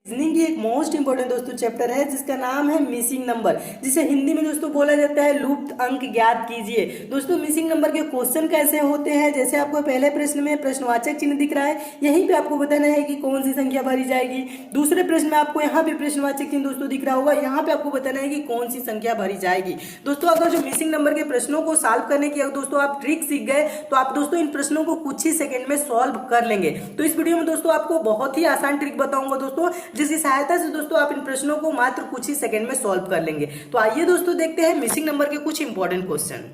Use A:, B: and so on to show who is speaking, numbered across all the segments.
A: Reasoning की एक most important दोस्तों चैप्टर है जिसका नाम है मिसिंग नंबर, जिसे हिंदी में दोस्तों बोला जाता है लुप्त अंक ज्ञात कीजिए। दोस्तों मिसिंग नंबर के क्वेश्चन कैसे होते हैं, जैसे आपको पहले प्रश्न में प्रश्नवाचक चिन्ह दिख रहा है, यहीं पे आपको बताना है कि कौन सी संख्या भरी जाएगी। दूसरे प्रश्न में आपको यहाँ पे प्रश्नवाचक चिन्ह दोस्तों दिख रहा होगा, यहाँ पे आपको बताना है कि कौन सी संख्या भरी जाएगी। दोस्तों अगर जो मिसिंग नंबर के प्रश्नों को सॉल्व करने की दोस्तों आप ट्रिक सीख गए तो आप दोस्तों इन प्रश्नों को कुछ ही सेकंड में सॉल्व कर लेंगे। तो इस वीडियो में दोस्तों आपको बहुत ही आसान ट्रिक बताऊंगा दोस्तों, जिसकी सहायता से दोस्तों आप इन प्रश्नों को मात्र कुछ ही सेकंड में सॉल्व कर लेंगे। तो आइए दोस्तों देखते हैं मिसिंग नंबर के कुछ इंपॉर्टेंट क्वेश्चन।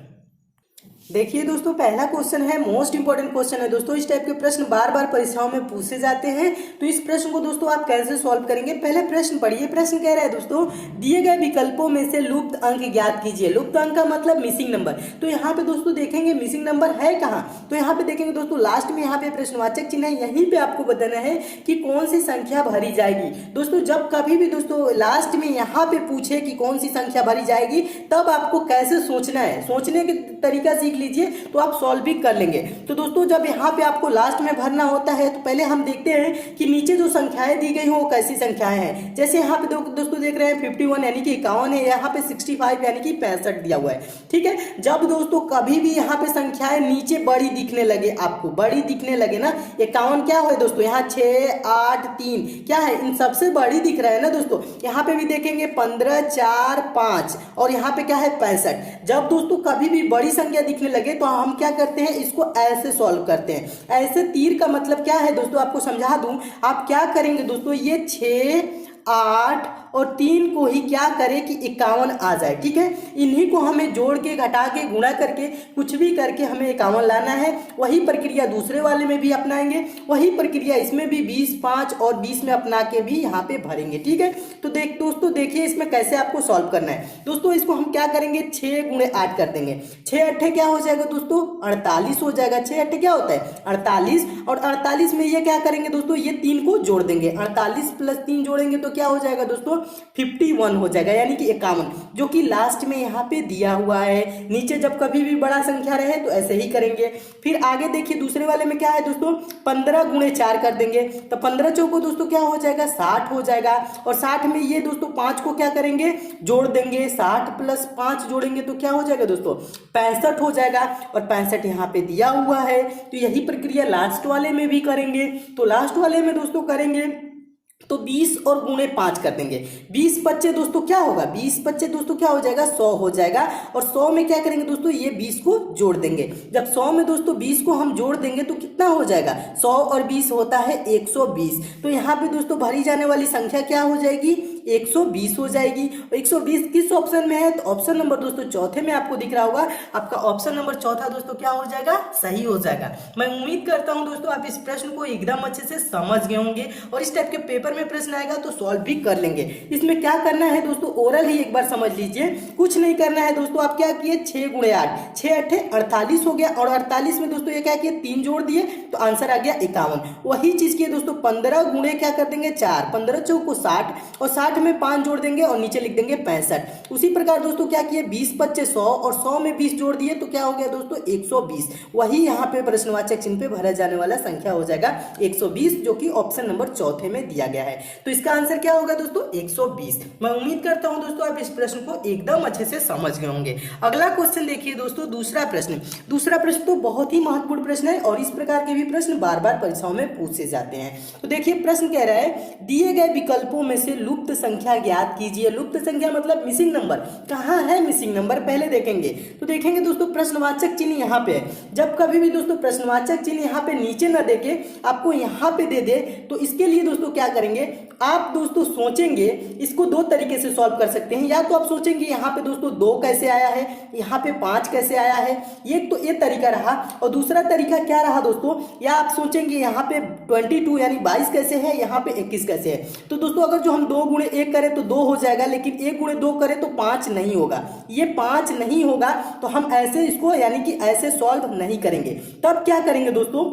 A: देखिए दोस्तों पहला क्वेश्चन है, मोस्ट इंपॉर्टेंट क्वेश्चन है दोस्तों। इस टाइप के प्रश्न बार बार परीक्षाओं में पूछे जाते हैं, तो इस प्रश्न को दोस्तों आप कैसे सॉल्व करेंगे। पहले प्रश्न पढ़िए। प्रश्न कह रहा है दोस्तों, दिए गए विकल्पों में से लुप्त अंक ज्ञात कीजिए। लुप्त अंक का मतलब मिसिंग नंबर। तो यहाँ पे दोस्तों देखेंगे मिसिंग नंबर है कहाँ, तो यहाँ पे देखेंगे दोस्तों लास्ट में यहाँ पे प्रश्नवाचक चिन्ह है, यहीं पे आपको बताना है कि कौन सी संख्या भरी जाएगी। दोस्तों जब कभी भी दोस्तों लास्ट में यहाँ पे पूछे कि कौन सी संख्या भरी जाएगी, तब आपको कैसे सोचना है, सोचने के तरीका सीख लीजिए तो आप सॉल्व भी कर लेंगे। तो दोस्तों जब यहाँ पे आपको लास्ट में भरना होता है तो पहले हम देखते हैं कि नीचे जो संख्याएं दी गई हो वो कैसी संख्याएं हैं। जैसे यहाँ पे दोस्तों देख रहे हैं 51 यानी कि 51 है, यहाँ पे 65 यानी कि 65 दिया हुआ है। ठीक है, जब दोस्तों कभी भी यहाँ पे संख्याएं नीचे बड़ी दिखने लगे, आपको बड़ी दिखने लगे ना, 51 क्या है दोस्तों, यहाँ 6 8 3 क्या है, इन सबसे बड़ी दिख रहा है ना दोस्तों। यहाँ पे भी देखेंगे 15 4 5 और यहाँ पे क्या है 65। जब दोस्तों कभी भी बड़ी संख्या दिखने लगे तो हम क्या करते हैं, इसको ऐसे सॉल्व करते हैं। ऐसे तीर का मतलब क्या है दोस्तों, आपको समझा दूं। आप क्या करेंगे दोस्तों, ये 6 8 और 3 को ही क्या करें कि 51 आ जाए। ठीक है, इन्हीं को हमें जोड़ के घटा के गुणा करके कुछ भी करके हमें 51 लाना है। वही प्रक्रिया दूसरे वाले में भी अपनाएंगे, वही प्रक्रिया इसमें भी 20 5 और 20 में अपना के भी यहाँ पे भरेंगे। ठीक है, तो दोस्तों देखिए इसमें कैसे आपको सॉल्व करना है। दोस्तों इसको हम क्या करेंगे, 6 गुणे 8 कर देंगे। 6 8 क्या हो जाएगा दोस्तों, 48 हो जाएगा। 6 8 क्या होता है 48, और 48 में ये क्या करेंगे दोस्तों, ये 3 को जोड़ देंगे। 48 प्लस 3 जोड़ेंगे तो क्या हो जाएगा दोस्तों, 51 हो जाएगा, यानी कि 51, जो कि लास्ट में यहाँ पे दिया हुआ है। नीचे जब कभी भी बड़ा संख्या रहे तो ऐसे ही करेंगे। फिर आगे देखिए दूसरे वाले में क्या है दोस्तों, 15 गुणे 4 कर देंगे, तो 15 चौको दोस्तों क्या हो जाएगा, 60 हो जाएगा। और 60 में ये दोस्तों 5 को क्या करेंगे, जोड़ देंगे। 60 प्लस 5 जोड़ेंगे तो क्या हो जाएगा दोस्तों, 65 हो जाएगा। और 65 यहाँ पे दिया हुआ है, तो यही प्रक्रिया लास्ट वाले में भी करेंगे। तो लास्ट वाले में दोस्तों करेंगे तो 20 और गुणे 5 कर देंगे। 20 बच्चे दोस्तों क्या होगा, 20 बच्चे दोस्तों क्या हो जाएगा, 100 हो जाएगा। और 100 में क्या करेंगे दोस्तों, ये 20 को जोड़ देंगे। जब 100 में दोस्तों 20 को हम जोड़ देंगे तो कितना हो जाएगा, 100 और 20 होता है 120। तो यहाँ पे दोस्तों भरी जाने वाली संख्या क्या हो जाएगी, 120 हो जाएगी। 120 किस ऑप्शन में है, तो ऑप्शन नंबर दोस्तों चौथे में आपको दिख रहा होगा। आपका ऑप्शन नंबर चौथा दोस्तों क्या हो जाएगा, सही हो जाएगा। मैं उम्मीद करता हूं दोस्तों आप इस प्रश्न को एकदम अच्छे से समझ गए होंगे, और इस टाइप के पेपर में प्रश्न आएगा तो सॉल्व भी कर लेंगे। इसमें क्या करना है दोस्तों, ओरल ही एक बार समझ लीजिए, कुछ नहीं करना है दोस्तों। आप क्या किए, 6 गुणे 8, 6 8 48 हो गया। और 48 में दोस्तों ये क्या किए, 3 जोड़ दिए तो आंसर आ गया 51। वही चीज किए दोस्तों, 15 गुणे क्या कर देंगे 4, 15 चौको 60, और 60 में 5 जोड़ देंगे और नीचे लिख देंगे 65। उसी प्रकार दोस्तों क्या किए, 20 बच्चे 100 और 100 में 20 जोड़ दिए तो क्या हो गया दोस्तों 120। वही यहाँ पे प्रश्नवाचक चिन्ह पे भरा जाने वाला संख्या हो जाएगा 120, जो कि ऑप्शन नंबर चौथे में दिया गया है। तो इसका आंसर क्या होगा दोस्तों, 120। मैं उम्मीद करता हूं दोस्तों आप इस प्रश्न को एकदम अच्छे से समझ गए होंगे। अगला क्वेश्चन देखिए दोस्तों, दूसरा प्रश्न। दूसरा प्रश्न तो बहुत ही महत्वपूर्ण प्रश्न है, और इस प्रकार के भी प्रश्न बार बार परीक्षाओं में पूछे जाते हैं। तो देखिए प्रश्न कह रहा है, दिए गए विकल्पों में से लुप्त संख्या ज्ञात कीजिए। लुप्त संख्या मतलब मिसिंग नंबर। कहाँ है मिसिंग नंबर, पहले देखेंगे। तो देखेंगे दोस्तों प्रश्नवाचक चिन्ह यहाँ पे है। जब कभी भी दोस्तों प्रश्नवाचक चिन्ह यहाँ पे नीचे ना देके आपको यहाँ पे दे दे, तो इसके लिए दोस्तों क्या करेंगे, आप दोस्तों सोचेंगे इसको दो तरीके से सॉल्व कर सकते हैं। या तो आप सोचेंगे यहाँ पे दोस्तों 2 कैसे आया है, यहाँ पे 5 कैसे आया है, ये तो ये तरीका रहा। और दूसरा तरीका क्या रहा दोस्तों, या आप सोचेंगे यहाँ पे 22 यानी 22 कैसे है, यहाँ पे 21 कैसे है। तो दोस्तों अगर जो हम 2 गुणे 1 करें तो 2 हो जाएगा, लेकिन 1 गुणे 2 करें तो 5 नहीं होगा। ये 5 नहीं होगा, तो हम ऐसे इसको यानी कि ऐसे सॉल्व नहीं करेंगे। तब क्या करेंगे दोस्तों,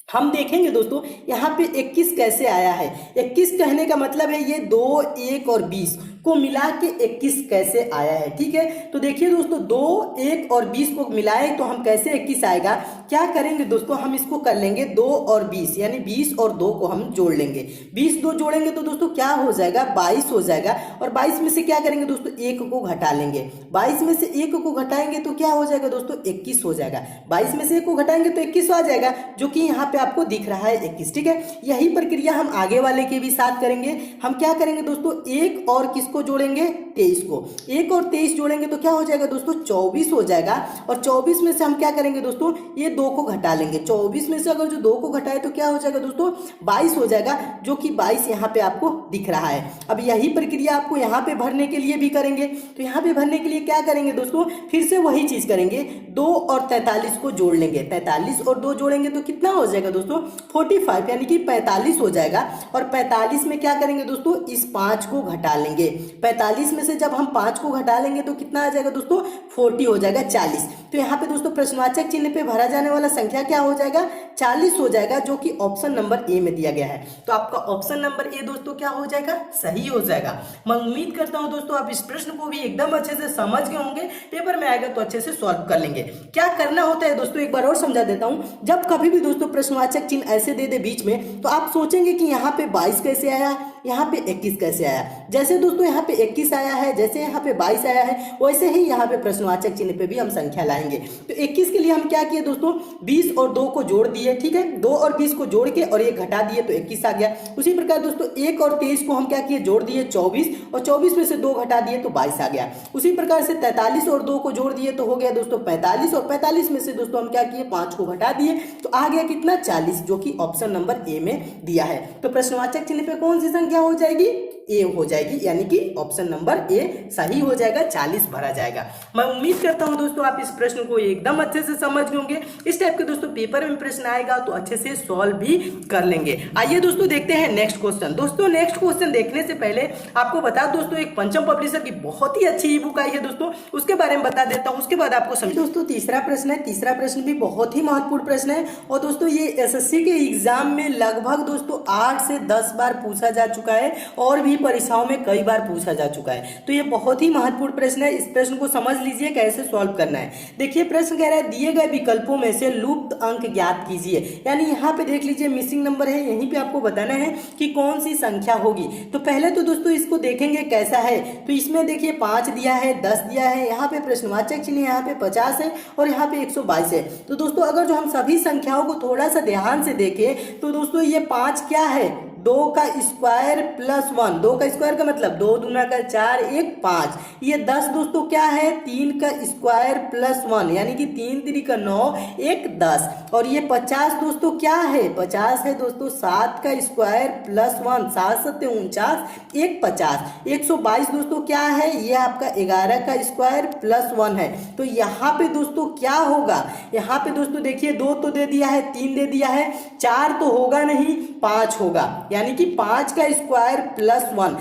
A: हम देखेंगे दोस्तों यहाँ पे 21 कैसे आया है। 21 कहने का मतलब है ये 2 1 और 20 को मिला के 21 कैसे आया है। ठीक है, तो देखिए दोस्तों 2, 1 और 20 को मिलाए तो हम कैसे 21 आएगा। क्या करेंगे दोस्तों, हम इसको कर लेंगे 2 और 20, यानी 20 और 2 को हम जोड़ लेंगे। 20 2 जोड़ेंगे तो दोस्तों क्या हो जाएगा, 22 हो जाएगा। और 22 में से क्या करेंगे दोस्तों, 1 को घटा लेंगे। 22 में से 1 को घटाएंगे तो क्या हो जाएगा दोस्तों, 21 हो जाएगा। 22 में से 1 को घटाएंगे तो 21 आ जाएगा, जो कि यहाँ पे आपको दिख रहा है 21। ठीक है, यही प्रक्रिया हम आगे वाले के भी साथ करेंगे। हम क्या करेंगे दोस्तों, 1 और किसको जोड़ेंगे, 23 को। 1 और 23 जोड़ेंगे तो क्या हो जाएगा दोस्तों, 24 हो जाएगा। और 24 में से हम क्या करेंगे दोस्तों, ये 2 को घटा लेंगे। 24 में से अगर जो 2 को घटाए तो क्या हो जाएगा दोस्तों, 22 हो जाएगा, जो कि 22 यहाँ पे आपको दिख रहा है। अब यही प्रक्रिया आपको यहाँ पे भरने के लिए भी करेंगे। तो यहाँ पे भरने के लिए क्या करेंगे दोस्तों, फिर से वही चीज करेंगे, 2 और 43 को जोड़ लेंगे। 43 और 2 जोड़ेंगे तो कितना हो जाएगा दोस्तों, 45, यानी कि 45 हो जाएगा। और 45 में क्या करेंगे दोस्तों, इस 5 को घटा लेंगे। 45 में से जब हम 5 को घटा लेंगे तो कितना आ जाएगा दोस्तों, 40 हो जाएगा, 40। तो यहाँ पे दोस्तों प्रश्नवाचक चिन्ह पे भरा जाने वाला संख्या क्या हो जाएगा, 40 हो जाएगा, जो कि ऑप्शन नंबर ए में दिया गया है। तो आपका ऑप्शन नंबर ए दोस्तों क्या हो जाएगा, सही हो जाएगा। मैं उम्मीद करता हूं दोस्तों आप इस प्रश्न को भी एकदम अच्छे से समझ गए होंगे। पेपर में आएगा तो अच्छे से सॉल्व कर लेंगे। क्या करना होता है दोस्तों, एक बार और समझा देता हूं। जब कभी भी दोस्तों प्रश्नवाचक चिन्ह ऐसे दे दे बीच में, तो आप सोचेंगे कि यहाँ पे 22 कैसे आया, यहाँ पे 21 कैसे आया। जैसे दोस्तों यहाँ पे 21 आया है, जैसे यहाँ पे 22 आया है, वैसे ही यहाँ पे प्रश्नवाचक चिन्ह पे भी हम संख्या लाएंगे। तो 21 के लिए हम क्या किए दोस्तों, 20 और 2 को जोड़ दिए। ठीक है, 2 और 20 को जोड़ के और 1 घटा दिए तो 21 आ गया। उसी प्रकार दोस्तों 1 और 23 को हम क्या किए, जोड़ दिए 24, और 24 में से 2 घटा दिए तो 22 आ गया। उसी प्रकार से 43 और 2 को जोड़ दिए तो हो गया दोस्तों 45, और 45 में से दोस्तों हम क्या किए, 5 को घटा दिए तो आ गया कितना, 40, जो कि ऑप्शन नंबर ए में दिया है। तो प्रश्नवाचक चिन्ह पे कौन सी संख्या हो जाएगी, ए हो जाएगी, यानी कि ऑप्शन नंबर ए सही हो जाएगा, 40 भरा जाएगा। मैं उम्मीद करता हूं दोस्तों आप इस प्रश्न को एकदम अच्छे से समझ गए होंगे। इस टाइप के दोस्तों पेपर में प्रश्न आएगा तो अच्छे से सॉल्व भी कर लेंगे। आइए दोस्तों देखते हैं नेक्स्ट क्वेश्चन। दोस्तों नेक्स्ट क्वेश्चन देखने से पहले आपको बता दोस्तों, एक पंचम पब्लिशर की बहुत ही अच्छी ई बुक आई है दोस्तों, उसके बारे में बता देता हूं, उसके बाद आपको समझ। दोस्तों तीसरा प्रश्न है, तीसरा प्रश्न भी बहुत ही महत्वपूर्ण प्रश्न है। और दोस्तों ये एसएससी के एग्जाम में लगभग दोस्तों 8 से 10 बार पूछा जा चुका है, और भी परीक्षाओं में कई बार पूछा जा चुका है। तो ये बहुत ही महत्वपूर्ण प्रश्न है। इस प्रश्न को समझ लीजिए कैसे सॉल्व करना है। देखिए प्रश्न कह रहा है दिए गए विकल्पों में से लुप्त अंक ज्ञात कीजिए। यानी यहाँ पे देख लीजिए मिसिंग नंबर है, यहीं पे आपको बताना है कि कौन सी संख्या होगी। तो पहले तो दोस्तों इसको देखेंगे कैसा है। तो इसमें देखिए 5 दिया है, 10 दिया है, यहाँ पे प्रश्नवाचक चिन्ह यहाँ पे 50 है, और यहाँ पे 122 है। तो दोस्तों अगर जो हम सभी संख्याओं को थोड़ा सा ध्यान से देखें तो दोस्तों ये 5 क्या है, 2 का स्क्वायर प्लस 1। 2 का स्क्वायर का मतलब 2 दूना का 4, 1 5। ये 10 दोस्तों क्या है, 3 का स्क्वायर प्लस 1, यानी कि 3 3 का 9, 1 10। और ये 50 दोस्तों क्या है, 50 है दोस्तों 7 का स्क्वायर प्लस 1, 7 7 49, 1 50। 122 दोस्तों क्या है, ये आपका 11 का स्क्वायर प्लस 1 है। तो यहाँ पे दोस्तों क्या होगा, यहाँ पे दोस्तों देखिए 2 तो दे दिया है, 3 दे दिया है, 4 तो होगा नहीं, 5 होगा, यानी कि 5 का स्क्वायर प्लस 1।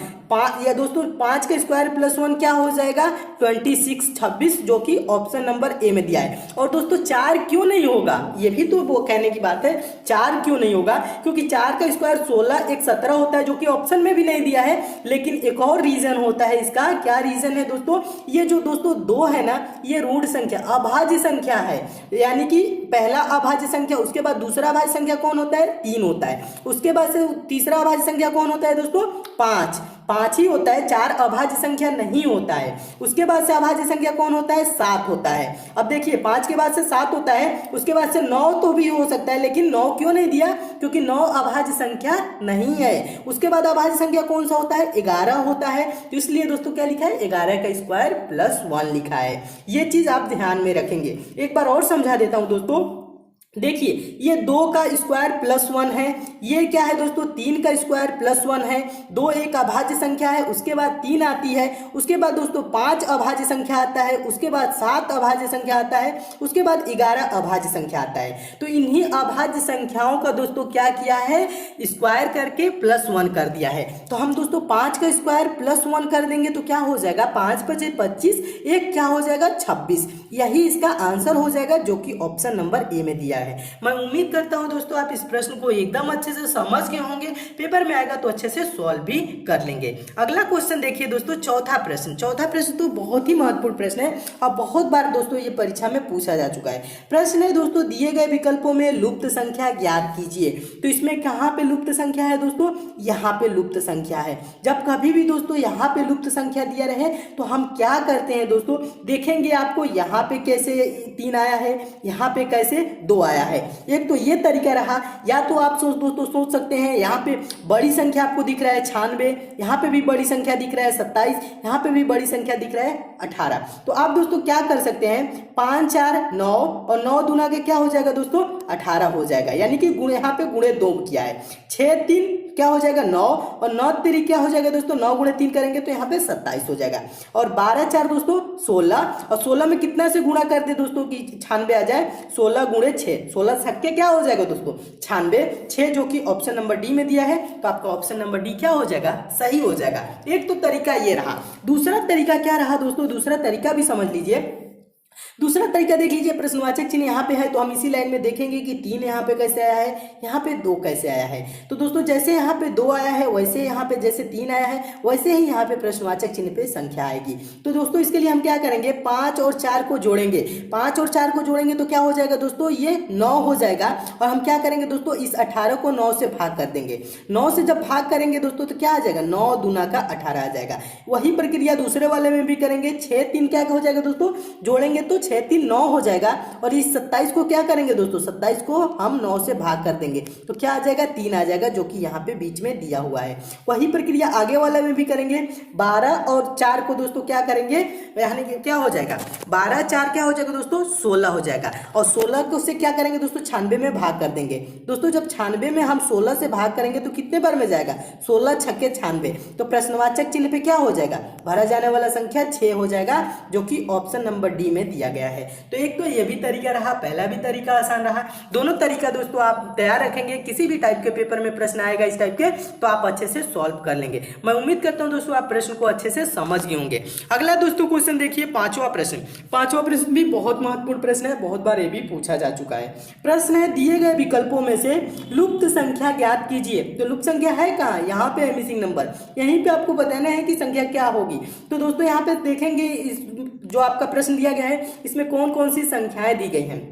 A: या दोस्तों 5 का स्क्वायर प्लस 1 क्या हो जाएगा, 26 26, जो कि ऑप्शन नंबर ए में दिया है। और दोस्तों 4 क्यों नहीं होगा, ये भी तो वो कहने की बात है, 4 क्यों नहीं होगा, क्योंकि 4 का स्क्वायर 16, 1 17 होता है, जो कि ऑप्शन में भी नहीं दिया है। लेकिन एक और रीजन होता है इसका, क्या रीजन है दोस्तों, ये जो दोस्तों 2 है ना, ये ऋण संख्या, अभाज्य संख्या है। यानी कि पहला अभाज्य संख्या, उसके बाद दूसरा अभाज्य संख्या कौन होता है, 3 होता है। उसके बाद से तीसरा अभाज्य संख्या कौन होता है दोस्तों, 5 ही होता है, 4 अभाज्य संख्या नहीं होता है। उसके बाद से अभाज्य संख्या कौन होता है, 7 होता है। अब देखिए 5 के बाद से 7 होता है, उसके बाद से 9 तो भी हो सकता है, लेकिन 9 क्यों नहीं दिया, क्योंकि 9 अभाज्य संख्या नहीं है। उसके बाद अभाज्य संख्या कौन सा होता है, 11 होता है। तो इसलिए दोस्तों क्या लिखा है, 11 का स्क्वायर प्लस 1 लिखा है। ये चीज आप ध्यान में रखेंगे। एक बार और समझा देता हूं दोस्तों, देखिए ये 2 का स्क्वायर प्लस 1 है, ये क्या है दोस्तों 3 का स्क्वायर प्लस 1 है। 2 एक अभाज्य संख्या है, उसके बाद 3 आती है, उसके बाद दोस्तों 5 अभाज्य संख्या आता है, उसके बाद 7 अभाज्य संख्या आता है, उसके बाद 11 अभाज्य संख्या आता है। तो इन्हीं अभाज्य संख्याओं का दोस्तों क्या किया है, स्क्वायर करके प्लस 1 कर दिया है। तो हम दोस्तों 5 का स्क्वायर प्लस 1 कर देंगे तो क्या हो जाएगा, 5 5 25, एक क्या हो जाएगा 26। यही इसका आंसर हो जाएगा, जो कि ऑप्शन नंबर ए में दिया है। है। मैं उम्मीद करता हूं दोस्तों आप इस प्रश्न को एकदम अच्छे से समझ गए होंगे, पेपर में आएगा तो अच्छे से सॉल्व भी कर लेंगे। अगला क्वेश्चन देखिए दोस्तों, चौथा प्रश्न। चौथा प्रश्न तो बहुत ही महत्वपूर्ण प्रश्न है और बहुत बार दोस्तों ये परीक्षा में पूछा जा चुका है। प्रश्न है दोस्तों, दिए गए विकल्पों में लुप्त संख्या ज्ञात कीजिए। तो इसमें कहाँ पे लुप्त संख्या है दोस्तों, यहाँ पे लुप्त संख्या है। जब कभी भी दोस्तों यहाँ पे लुप्त संख्या दिया रहे तो हम क्या करते हैं दोस्तों, देखेंगे आपको यहाँ पे कैसे 3 आया है, यहाँ पे कैसे 2 आया है। एक तो ये तरीका रहा, या तो आप दोस्तों सोच सकते हैं यहाँ पे बड़ी संख्या आपको दिख रहा है 96, यहाँ पे भी बड़ी संख्या दिख रहा है 27, यहाँ पे भी बड़ी संख्या दिख रहा है 18। तो आप दोस्तों क्या कर सकते हैं, 5 4 9 और 9 दूना के क्या हो जाएगा दोस्तों 18 हो जाएगा, यानी कि गुणे यहाँ पे गुणे 2 किया है। 6 3 क्या हो जाएगा 9 और 9 3 क्या हो जाएगा दोस्तों, 9 गुणे 3 करेंगे तो यहाँ पे 27 हो जाएगा। और 12 4 दोस्तों 16, और 16 में कितना से गुणा कर दे दोस्तों कि 96 आ जाए, 16 गुणे 6, 16 छक्के क्या हो जाएगा दोस्तों 96, 6 जो कि ऑप्शन नंबर डी में दिया है, तो आपका ऑप्शन नंबर डी क्या हो जाएगा, सही हो जाएगा। एक तो तरीका ये रहा। दूसरा तरीका क्या रहा दोस्तों, दूसरा तरीका भी समझ लीजिए। दूसरा तरीका देख लीजिए, प्रश्नवाचक चिन्ह यहाँ पे है तो हम इसी लाइन में देखेंगे कि 3 यहाँ पे कैसे आया है, यहाँ पे 2 कैसे आया है। तो दोस्तों जैसे यहाँ पे 2 आया है वैसे यहाँ पे जैसे 3 आया है वैसे ही यहाँ पे प्रश्नवाचक चिन्ह पे संख्या आएगी। तो दोस्तों इसके लिए हम क्या करेंगे, 5 और 4 को जोड़ेंगे। 5 और 4 को जोड़ेंगे तो क्या हो जाएगा दोस्तों, ये 9 हो जाएगा। और हम क्या करेंगे दोस्तों, इस 18 को 9 से भाग कर देंगे। 9 से जब भाग करेंगे दोस्तों तो क्या आ जाएगा, 9 दूना का 18 आ जाएगा। वही प्रक्रिया दूसरे वाले में भी करेंगे। 6 3 क्या हो जाएगा दोस्तों, जोड़ेंगे तो 6 3 9 हो जाएगा। और इस 27 को क्या करेंगे दोस्तों, 27 को हम 9 से भाग कर देंगे तो क्या आ जाएगा, 3 आ जाएगा, जो कि यहाँ पे बीच में दिया हुआ है। वही प्रक्रिया आगे वाले में भी करेंगे। 12 और 4 को दोस्तों क्या करेंगे, यानी कि क्या हो जाएगा, 12 4 क्या हो जाएगा दोस्तों 16 हो जाएगा। और 16 को से क्या करेंगे दोस्तों, 96 में भाग कर देंगे। दोस्तों जब 96 में हम 16 से भाग करेंगे तो कितने बार में जाएगा, 16 छक्के 96। तो प्रश्नवाचक चिन्ह पे क्या हो जाएगा, भरा जाने वाला संख्या 6 हो जाएगा, जो कि ऑप्शन नंबर डी में दिया गया है। तो एक तो ये भी तरीका रहा, पहला भी तरीका आसान रहा। दोनों तरीका दोस्तों आप तैयार रखेंगे, किसी भी टाइप के पेपर में प्रश्न आएगा इस टाइप के तो आप अच्छे से सॉल्व कर लेंगे। मैं उम्मीद करता हूं दोस्तों आप प्रश्न को अच्छे से समझ गए होंगे। अगला दोस्तों क्वेश्चन देखिए, पांचवा प्रश्न। पांचवा प्रश्न भी बहुत महत्वपूर्ण प्रश्न है, बहुत बार ये भी पूछा जा चुका है। प्रश्न है, दिए गए विकल्पों में से लुप्त संख्या ज्ञात कीजिए। तो लुप्त संख्या है कहाँ, यहाँ पे है मिसिंग नंबर, यहीं पे आपको बताना है कि संख्या क्या होगी। तो दोस्तों यहाँ पे देखेंगे जो आपका प्रश्न दिया गया है इसमें कौन कौन सी संख्याएं दी गई हैं।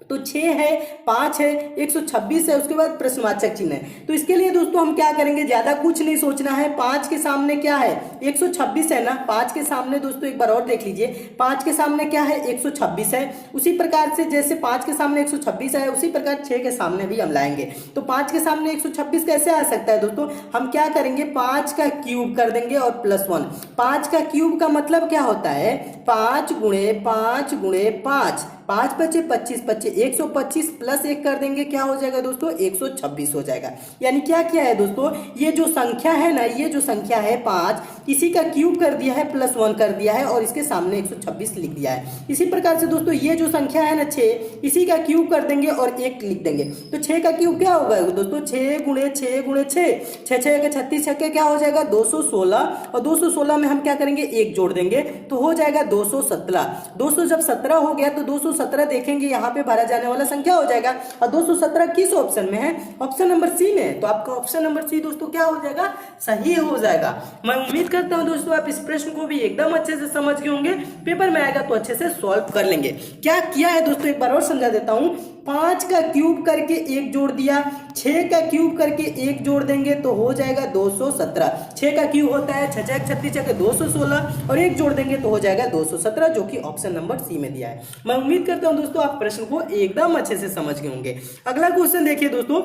A: तो 6 है, 5 है, 126 है, उसके बाद प्रश्नवाचक चिन्ह है। तो इसके लिए दोस्तों हम क्या करेंगे, ज्यादा कुछ नहीं सोचना है। 5 के सामने क्या है, 126 है ना, 5 के सामने दोस्तों एक बार और देख लीजिए, 5 के सामने क्या है, 126 है। उसी प्रकार से जैसे 5 के सामने 126 है उसी प्रकार 6 के सामने भी हम लाएंगे। तो 5 के सामने 126 कैसे आ सकता है दोस्तों, हम क्या करेंगे, 5 का क्यूब कर देंगे और +1। 5 का क्यूब का मतलब क्या होता है, 5 गुणे 5 गुणे 5, 5 बचे 25 बचे 125 प्लस 1 कर देंगे, क्या हो जाएगा दोस्तों 126 हो जाएगा। यानी क्या किया है दोस्तों, ये जो संख्या है ना, ये जो संख्या है 5, इसी का क्यूब कर दिया है, +1 कर दिया है और इसके सामने 126 लिख दिया है। इसी प्रकार से दोस्तों ये जो संख्या है ना 6, इसी का क्यूब कर देंगे और 1 लिख देंगे। तो 6 का क्यूब क्या होगा दोस्तों, 6 गुणे 6 गुणे 6, 6 6 के 36 छक्के क्या हो जाएगा 216, और 216 में हम क्या करेंगे 1 जोड़ देंगे तो हो जाएगा 217। 200 जब 17 हो गया तो 217 देखेंगे यहाँ पे भरा जाने वाला संख्या हो जाएगा। और 217 किस ऑप्शन में है, ऑप्शन नंबर सी में। तो आपका ऑप्शन नंबर सी दोस्तों क्या हो जाएगा, सही हो जाएगा। मैं उम्मीद करता हूं दोस्तों आप इस प्रश्न को भी एकदम अच्छे से समझ गए होंगे, पेपर में आएगा तो अच्छे से सॉल्व कर लेंगे। क्या किया है दोस्तों एक बार और समझा देता हूं। 5 का क्यूब करके 1 जोड़ दिया, 6 का क्यूब करके 1 जोड़ देंगे तो हो जाएगा 217। 6 का क्यूब होता है 6 6 36 216 और 1 जोड़ देंगे तो हो जाएगा 217, जो कि ऑप्शन नंबर सी में दिया है। मैं उम्मीद करता हूं दोस्तों आप प्रश्न को एकदम अच्छे से समझ गए होंगे। अगला क्वेश्चन देखिए दोस्तों,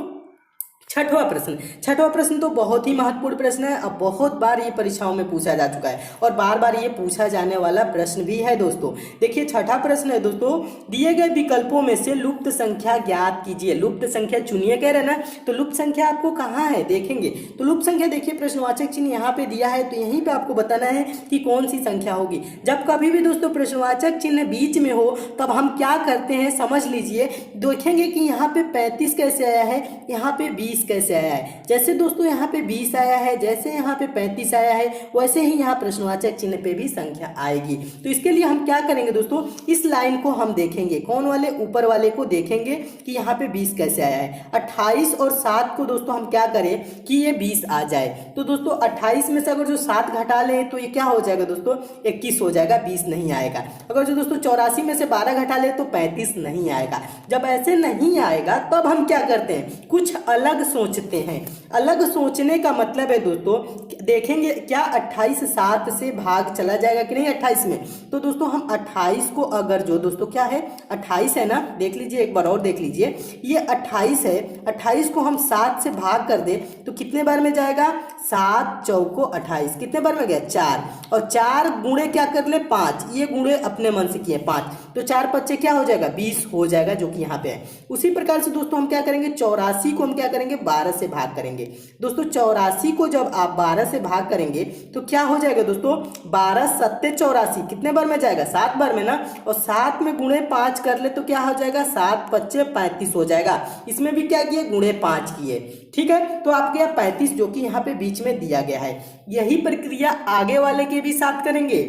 A: छठवां प्रश्न। छठवां प्रश्न तो बहुत ही महत्वपूर्ण प्रश्न है, अब बहुत बार ये परीक्षाओं में पूछा जा चुका है और बार बार ये पूछा जाने वाला प्रश्न भी है दोस्तों। देखिए छठा प्रश्न है दोस्तों, दिए गए विकल्पों में से लुप्त संख्या ज्ञात कीजिए। लुप्त संख्या चुनिए कह रहे ना, तो लुप्त संख्या आपको कहाँ है देखेंगे। तो लुप्त संख्या देखिए प्रश्नवाचक चिन्ह यहाँ पे दिया है, तो यहीं पे आपको बताना है कि कौन सी संख्या होगी। जब कभी भी दोस्तों प्रश्नवाचक चिन्ह बीच में हो तब हम क्या करते हैं समझ लीजिए। देखेंगे कि यहाँ पे 35 कैसे आया है, यहाँ पे 20 कैसे आया है। जैसे दोस्तों यहाँ पे 20 आया है, जैसे यहाँ पे 35 आया है, वैसे ही यहाँ प्रश्नवाचक चिन्ह पे भी संख्या आएगी। तो इसके लिए हम क्या करेंगे दोस्तों, इस लाइन को हम देखेंगे, कौन वाले, ऊपर वाले को देखेंगे कि यहाँ पे 20 कैसे आया है। 28 और 7 को दोस्तों हम क्या करें कि ये 20 आ जाए। तो दोस्तों 28 में से अगर जो 7 घटा लें तो ये क्या हो जाएगा दोस्तों, 21 हो जाएगा, 20 नहीं आएगा। अगर जो दोस्तों 84 में से 12 घटा ले तो 35 नहीं आएगा। जब ऐसे नहीं आएगा तब हम क्या करते हैं, कुछ अलग सोचते हैं। अलग सोचने का मतलब है दोस्तों, देखेंगे क्या 28 7 से भाग चला जाएगा कि नहीं 28 में। तो दोस्तों हम 28 को अगर जो दोस्तों क्या है 28 है ना, देख लीजिए एक बार और देख लीजिए, ये 28 है, 28 को हम 7 से भाग कर दे तो कितने बार में जाएगा, 7 चौको 28, कितने बार में गया 4, और 4 गुणे क्या कर ले 5, ये गुणे अपने मन से किए 5, तो 4 पच्चे क्या हो जाएगा 20 हो जाएगा, जो कि यहाँ पे है। उसी प्रकार से दोस्तों हम क्या करेंगे, 84 को हम क्या करेंगे 12 से भाग करेंगे। दोस्तों 84 को जब आप 12 से भाग करेंगे तो क्या हो जाएगा दोस्तों, 12 सत्ते 84, कितने बार में जाएगा 7 बार में ना, और 7 में गुणे 5 कर ले तो क्या हो जाएगा 7 पच्चे 35 हो जाएगा। इसमें भी क्या किए, गुणे 5 किए, ठीक है। तो आपके यहाँ 35 जो कि यहाँ पे बीच में दिया गया है। यही प्रक्रिया आगे वाले के भी साथ करेंगे।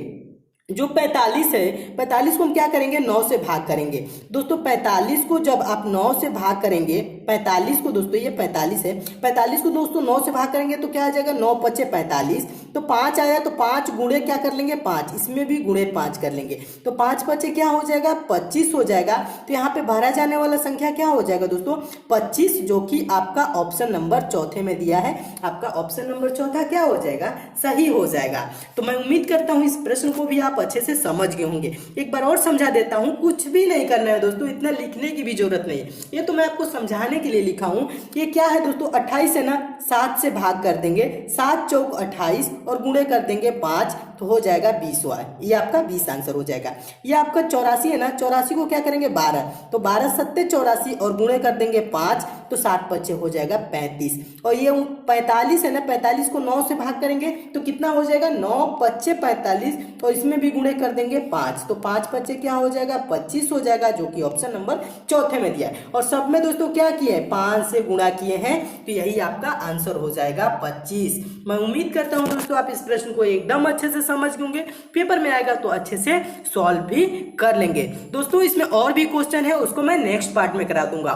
A: जो 45 है, 45 को हम क्या करेंगे 9 से भाग करेंगे। दोस्तों 45 को जब आप 9 से भाग करेंगे, 45 को दोस्तों ये 45 है, 45 को दोस्तों 9 से भाग करेंगे तो क्या आ जाएगा 9 पच्चे 45, तो 5 आया तो 5 गुणे क्या कर लेंगे 5, इसमें भी गुणे 5 कर लेंगे तो 5 पच्चे क्या हो जाएगा 25 हो जाएगा। तो यहाँ पे भरा जाने वाला संख्या क्या हो जाएगा दोस्तों 25, जो कि आपका ऑप्शन नंबर चौथे में दिया है। आपका ऑप्शन नंबर चौथा क्या हो जाएगा, सही हो जाएगा। तो मैं उम्मीद करता हूँ इस प्रश्न को भी आप अच्छे से समझ गए होंगे। एक बार और समझा देता हूं, कुछ भी नहीं करना है दोस्तों, इतना लिखने की भी जरूरत नहीं है, ये तो मैं आपको समझाने के लिए लिखा हूं। ये क्या है दोस्तों 28 है ना, 7 से भाग कर देंगे, 7 चौक 28 और गुणे कर देंगे 5 तो हो जाएगा 20 हुआ, ये आपका 20 आंसर हो जाएगा। ये आपका 84 है ना, 84 को क्या करेंगे 12, तो 12 सत्ते 84 और गुणे कर देंगे 5 तो 7 पच्चे हो जाएगा 35, और ये 45 है ना, 45 को 9 से भाग करेंगे तो कितना हो जाएगा 9 पच्चे 45 और इसमें भी गुणे कर देंगे 5, तो 5 पच्चे क्या हो जाएगा 25 हो जाएगा, जो कि ऑप्शन नंबर चौथे में दिया है। और सब में दोस्तों क्या किए हैं 5 से गुणा किए हैं, तो यही आपका आंसर हो जाएगा 25। मैं उम्मीद करता हूं दोस्तों आप इस प्रश्न को एकदम अच्छे से समझ गए होंगे, पेपर में आएगा तो अच्छे से सॉल्व भी कर लेंगे। दोस्तों इसमें और भी क्वेश्चन है, उसको मैं नेक्स्ट पार्ट में करा दूंगा।